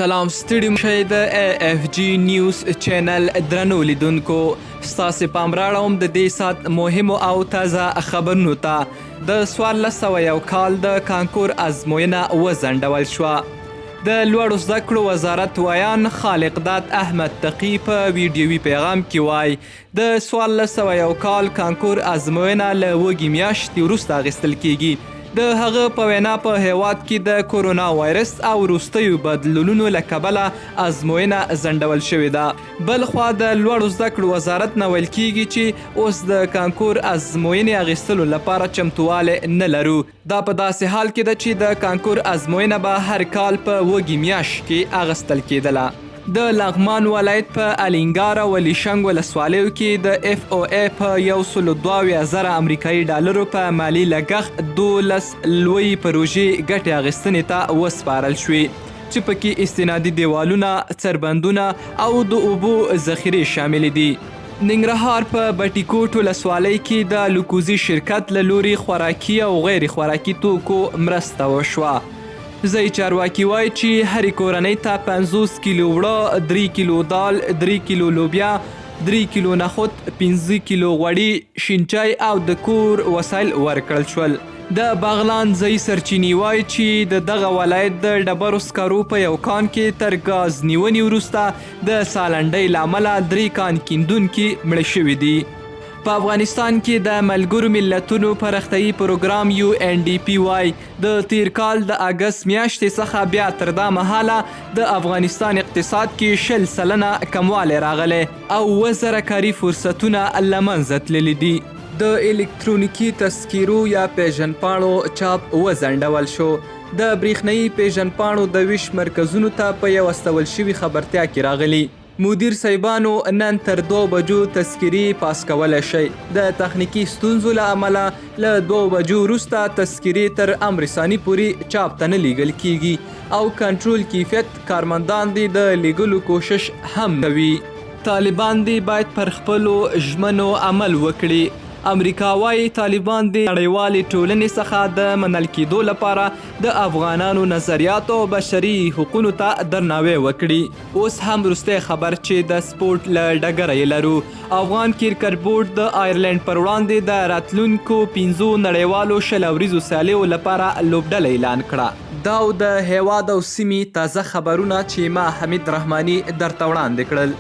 سلام ستړي مشئ د اف جی نیوز چینل درنو لیدونکو ستاسې پام راړوم د دې ساعت مهمو او تازه خبرونو ته. د 1401 کال د کانکور ازموینه وځنډول شوه. د لوړو زده کړو وزارت ویان خالق داد احمد تقی په ویډیوي پیغام کې وایي د 1401 کال کانکور ازموینه له وږي میاشتې وروسته اخیستل کیږي. د هغه په وینا په هیواد کې د کورونا وایرس او وروستیو بدلونونو له کبله ازموینه ځنډول شوې ده. بل خوا د لوړو زده کړو وزارت نه ویل کیږي چې اوس د کانکور ازموینې اخیستلو لپاره چمتووالی نه لرو. دا په داسې حال کې ده چې د کانکور ازموینه به هر کال په وږي میاشت کې اخیستل کیدله. د لغمان ولایت په الینګار او لیشنګ ولسوالیو کې د اف او ای په 122,000 امریکایي ډالرو په مالي لګښت 12 لویې پروژې ګټې اخیستنې ته وسپارل شوې چې پکې استنادي دیوالونه، څربندونه او د اوبو ذخیرې شاملې دي. ننګرهار په بټي کوټ ولسوالۍ کې د لوکوزي شرکت له لوري خوراکي او غیر خوراکي توکو مرسته وشوه. ځایي چارواکي وایي چې هرې کورنۍ ته 50 کیلو وړه، 3 کیلو دال، 3 کیلو لوبیا، 3 کیلو نخود، 15 کیلو غوړي، شین چای او د کور وسایل ورکړل شول. د بغلان ځایي سرچینې وایي چې د دغه ولایت د ډبرو سکرو په یو کان کې تر ګاز نیونې وروسته د سالنډۍ له امله 3 کان کیندونکي مړه شوي دي. په افغانستان کې د ملګرو ملتونو پرختیایي پروګرام UNDP وایي د تیر کال د اګست میاشتې څخه بیا تر دا مهاله د افغانستان اقتصاد کې 20% کموالی راغلی او 1000 کاري فرصتونه له منځه تللي دي. د الکترونیکي تذکیرو یا پیژنپاڼو چاپ وځنډول شو. د بریښنایي پیژنپاڼو د ویش مرکزونو ته په یو استول شوي خبرتیا کې راغلي. مدیر صاحبانو نن تر 2 بجو تذکیرې پاس کولی شئ. د تخنیکي ستونزو له امله له 2 بجو وروسته تذکیرې تر امر ثاني پورې چاپ ته نه لیږل کیږي او کنټرول کیفیت کارمندان دې د لیږلو کوشش هم کوي. طالبان دې باید پر خپلو ژمنو عمل وکړي. امریکا وایي طالبان د نړیوالې ټولنې څخه د منل کېدو لپاره د افغانانو نظریاتو او بشري حقوقو ته درناوی وکړي. اوس هم وروستی خبر چې د سپورټ له ډګره یې لرو. افغان کرکټ بورډ د آیرلینډ پر وړاندې د راتلونکو 5 نړیوالو شل اوریزو سیالیو لپاره لوبډله اعلان کړه. دا د هیواد او سیمې تازه خبرونه چې ما حمید رحماني درته وړاندې کړل.